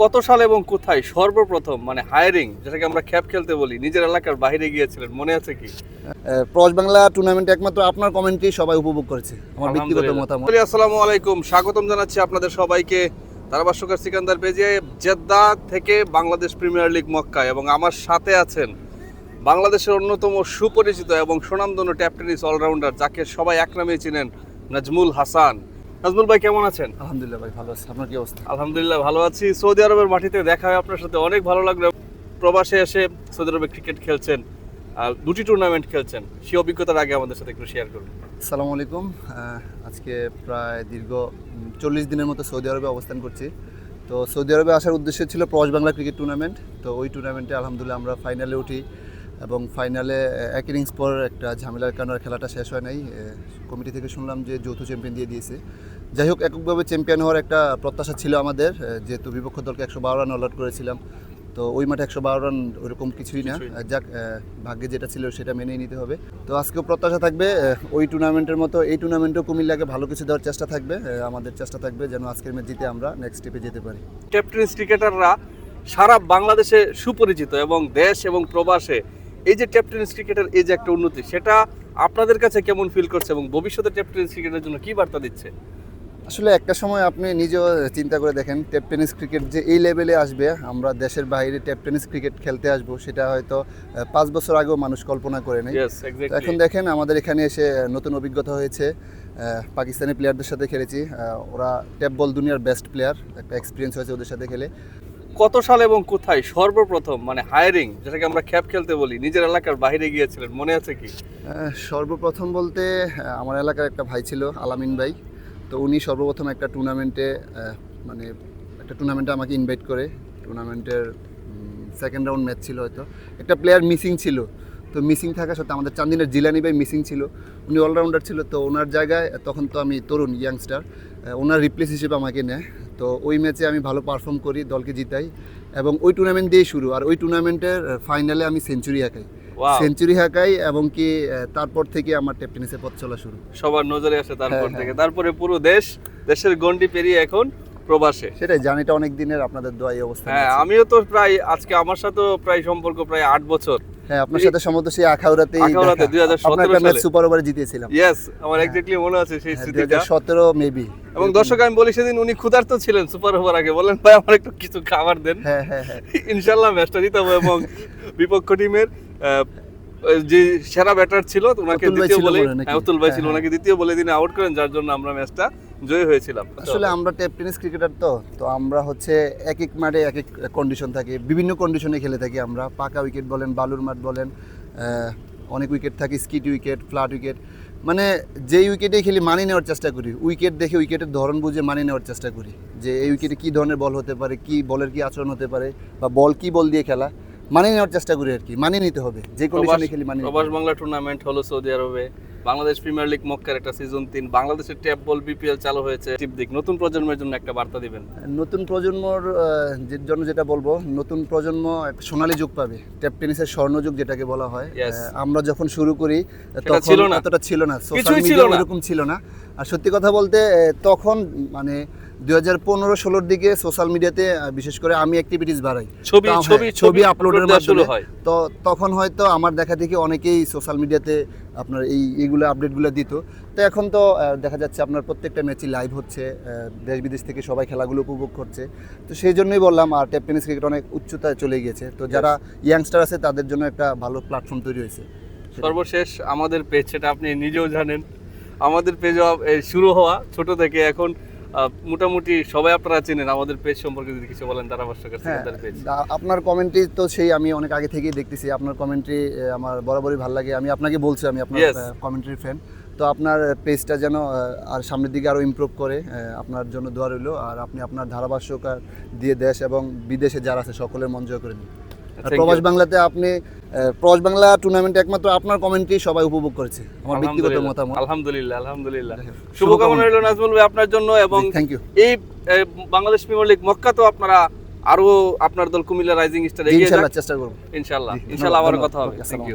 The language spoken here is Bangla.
কত সালে এবং কোথায় সর্বপ্রথম মানে হায়ারিং যেটাকে আমরা খ্যাপ খেলতে বলি নিজের এলাকার বাইরে গিয়েছিলেন মনে আছে কি? প্রজ বাংলা টুর্নামেন্ট একমাত্র আপনার কমেন্ট্রি সবাই উপভোগ করেছে, আমার ব্যক্তিগত মতামত। আসসালামু আলাইকুম, স্বাগতম জানাচ্ছি আপনাদের সবাইকে ধারাভাষ্যকার সিকান্দার পেজে জেদ্দা থেকে বাংলাদেশ প্রিমিয়ার লিগ মক্কা, এবং আমার সাথে আছেন বাংলাদেশের অন্যতম সুপরিচিত এবং সুনামধন্য ট্যাপ টেনিস অলরাউন্ডার যাকে সবাই এক নামে চিনেন, নাজমুল হাসান। নাজমুল ভাই কেমন আছেন? আলহামদুলিল্লাহ ভাই ভালো আছি, আপনার কি অবস্থা? আলহামদুলিল্লাহ ভালো আছি। সৌদি আরবের মাটিতে দেখা হয় আপনার সাথে, অনেক ভালো লাগলো। প্রবাসে এসে সৌদি আরবে ক্রিকেট খেলছেন, দুটি টুর্নামেন্ট খেলছেন, সেই অভিজ্ঞতার আগে আমাদের সাথে একটু শেয়ার করুন। আসসালামু আলাইকুম। আজকে প্রায় দীর্ঘ 40 দিনের মতো সৌদি আরবে অবস্থান করছি। তো সৌদি আরবে আসার উদ্দেশ্য ছিল প্রজ বাংলা ক্রিকেট টুর্নামেন্ট। তো ওই টুর্নামেন্টে আলহামদুলিল্লাহ আমরা ফাইনালে উঠি, এবং ফাইনালে এক ইনিংস পর একটা ঝামেলার কারণে খেলাটা শেষ হয় নাই। কমিটি থেকে শুনলাম যে যৌথ চ্যাম্পিয়ন দিয়ে দিয়েছে। যাই হোক, এককভাবে চ্যাম্পিয়ন হওয়ার একটা প্রত্যাশা ছিল আমাদের, যেহেতু বিপক্ষ দলকে 112 রান অলআউট করেছিলাম। তো ওই মাঠে 112 রান ওইরকম কিছুই না, যাক ভাগ্যে যেটা ছিল সেটা মেনেই নিতে হবে। তো আজকেও প্রত্যাশা থাকবে ওই টুর্নামেন্টের মতো এই টুর্নামেন্টেও কুমিল্লাকে ভালো কিছু দেওয়ার চেষ্টা থাকবে। আমাদের চেষ্টা থাকবে যেন আজকের ম্যাচ জিতে আমরা নেক্সট স্টেপে যেতে পারি। ট্যাপ টেনিস ক্রিকেটাররা সারা বাংলাদেশে সুপরিচিত, এবং দেশ এবং প্রবাসে এই যে ট্যাপ টেনিস ক্রিকেটের এই যে একটা উন্নতি, সেটা আপনাদের কাছে কেমন ফিল করছে এবং ভবিষ্যতে ট্যাপ টেনিস ক্রিকেটের জন্য কি বার্তা দিচ্ছে? আসলে একটা সময় আপনি নিজেও চিন্তা করে দেখেন, ট্যাপ টেনিস ক্রিকেট যে এই লেভেলে আসবে, আমরা দেশের বাইরে ট্যাপ টেনিস ক্রিকেট খেলতে আসবো, সেটা হয়তো 5 বছর আগেও মানুষ কল্পনা করে নেই। এখন দেখেন আমাদের এখানে এসে নতুন অভিজ্ঞতা হয়েছে। পাকিস্তানি প্লেয়ারদের সাথে খেলেছি, ওরা ট্যাপ বল দুনিয়ার বেস্ট প্লেয়ার, একটা এক্সপিরিয়েন্স হয়েছে ওদের সাথে খেলে। কত সালে এবং কোথায় সর্বপ্রথম মানে হায়ারিং যেটাকে আমরা খ্যাপ খেলতে বলি নিজের এলাকার বাইরে গিয়েছিলেন মনে আছে কি? সর্বপ্রথম বলতে আমার এলাকার একটা ভাই ছিল, আলামিন ভাই। তো উনি সর্বপ্রথম একটা টুর্নামেন্টে আমাকে ইনভাইট করে। টুর্নামেন্টের সেকেন্ড রাউন্ড ম্যাচ ছিল, হয়তো একটা প্লেয়ার মিসিং ছিল। তো মিসিং থাকা সত্ত্বেও আমাদের চান্দিনের জিলানি ভাই মিসিং ছিল, উনি অলরাউন্ডার ছিল। তো ওনার জায়গায় তখন তো আমি তরুণ ইয়াংস্টার, ওনার রিপ্লেস হিসেবে আমাকে নেয়। তো ওই ম্যাচে আমি ভালো পারফর্ম করি, দলকে জিতাই, এবং ওই টুর্নামেন্ট দিয়েই শুরু। আর ওই টুর্নামেন্টের ফাইনালে আমি সেঞ্চুরি হাঁকাই এবং কি তারপর থেকে আমার ট্যাপ টেনিসের পথ চলা শুরু। সবার নজরে আসে তারপর থেকে, তারপরে পুরো দেশের গন্ডি পেরিয়ে এখন প্রবাসে। সেটাই, জানিটা অনেক দিনের, আপনাদের দোয়া এই অবস্থা। হ্যাঁ, আমিও তো প্রায় আজকে আমার সাথেও প্রায় সম্পর্ক প্রায় 8 বছর। হ্যাঁ, আপনার সাথে সম্ভবত সেই আখাউড়াতে 2017 সালে সুপার ওভারে জিতেছিলাম। ইয়েস, আমার এক্স্যাক্টলি মনে আছে সেই স্মৃতিটা। 2017 মেবি। এবং দর্শক আমি বলি, সেদিন উনি ক্ষুধার্ত ছিলেন সুপার ওভার আগে, বলেন ভাই আমার একটু কিছু খাবার দেন। হ্যাঁ, ইনশাআল্লাহ ম্যাচটা জিতাবো। এবং বিপক্ষ টিমের যে সেরা ব্যাটার ছিল ওনাকে দ্বিতীয় বলে, অতুল ভাই ছিল, ওনাকে দ্বিতীয় বলে দিনে আউট করেন, যার জন্য আমরা ম্যাচটা জয় হয়েছিলাম। আসলে আমরা ট্যাপ টেনিস ক্রিকেটার, তো আমরা হচ্ছে এক এক মাঠে এক এক কন্ডিশন থাকে, বিভিন্ন কন্ডিশনে খেলে থাকি আমরা। পাকা উইকেট বলেন, বালুর মাঠ বলেন, অনেক উইকেট থাকে, স্কিট উইকেট, ফ্ল্যাট উইকেট, মানে যেই উইকেটে খেলি মানিয়ে নেওয়ার চেষ্টা করি। উইকেট দেখে উইকেটের ধরন বুঝে মানিয়ে নেওয়ার চেষ্টা করি, যে এই উইকেটে কী ধরনের বল হতে পারে, কি বলের কি আচরণ হতে পারে, বা বল কি বল দিয়ে খেলা, মানিয়ে নেওয়ার চেষ্টা করি আর কি। মানিয়ে নিতে হবে, যে কন্ডিশনে খেলি মানিয়ে। প্রবাস বাংলা টুর্নামেন্ট হলো সৌদি আরবে, বাংলাদেশ প্রিমিয়ার লিগ মক্কার একটা সিজন 3, বাংলাদেশের ট্যাপ বল বিপিএল চালু হয়েছে। নতুন প্রজন্মের জন্য একটা বার্তা দিবেন। নতুন প্রজন্মর জন্য যেটা বলবো, নতুন প্রজন্ম একটা সোনালী যুগ পাবে, ট্যাপ টেনিসের স্বর্ণযুগ যেটাকে বলা হয়। আমরা যখন শুরু করি তখন এতটা ছিল না, সোশ্যাল মিডিয়া এরকম ছিল না। আর সত্যি কথা বলতে তখন মানে 2015-16 দিকে সোশ্যাল মিডিয়াতে বিশেষ করে আমি অ্যাক্টিভিটিস বাড়াই, ছবি আপলোডের মাধ্যমে। তো তখন হয়তো আমার দেখা দেখি অনেকেই সোশ্যাল মিডিয়াতে আপনার এইগুলো আপডেটগুলো দিত। তো এখন তো দেখা যাচ্ছে আপনার প্রত্যেকটা ম্যাচই লাইভ হচ্ছে, দেশ বিদেশ থেকে সবাই খেলাগুলো উপভোগ করছে। তো সেই জন্যই বললাম, আর ট্যাপ টেনিস ক্রিকেট অনেক উচ্চতায় চলে গিয়েছে। তো যারা ইয়াংস্টার আছে তাদের জন্য একটা ভালো প্ল্যাটফর্ম তৈরি হয়েছে। সর্বশেষ আমাদের পেজ, সেটা আপনি নিজেও জানেন, আমাদের পেজ শুরু হওয়া ছোট থেকে এখন মোটামুটি সবাই আপনারা চেনেন। আমাদের পেজ সম্পর্কে যদি কিছু বলেন, ধারাভাষ্যকার সিকান্দার পেজ। আপনার কমেন্ট্রি তো সেই আমি অনেক আগে থেকেই দেখতেছি, আপনার কমেন্ট্রি আমার বরাবরই ভালো লাগে। আমি আপনাকে বলছি, আমি আপনার কমেন্ট্রি ফ্যান। তো আপনার পেজটা যেন আর সামনের দিকে আরও ইমপ্রুভ করে, আপনার জন্য দোয়া রইল। আর আপনি আপনার ধারাভাষ্যকার দিয়ে দেশ এবং বিদেশে যারা আছে সকলের মন জয় করে নিন। প্রবাস বাংলাতে আপনি প্রজ বাংলা টুর্নামেন্ট একমাত্র আপনার কমেন্ট্রি সবাই উপভোগ করেছে, আমার ব্যক্তিগত মতামত। আলহামদুলিল্লাহ। শুভকামনা রইল নাজমুল ভাই আপনার জন্য, এবং থ্যাংক ইউ। এই বাংলাদেশ প্রিমিয়ার লিগ মক্কা তো আপনারা আরো আপনার দল কুমিল্লা রাইজিং স্টার এগিয়ে যাক, চেষ্টা করব ইনশাআল্লাহ। আবার কথা হবে। Thank you.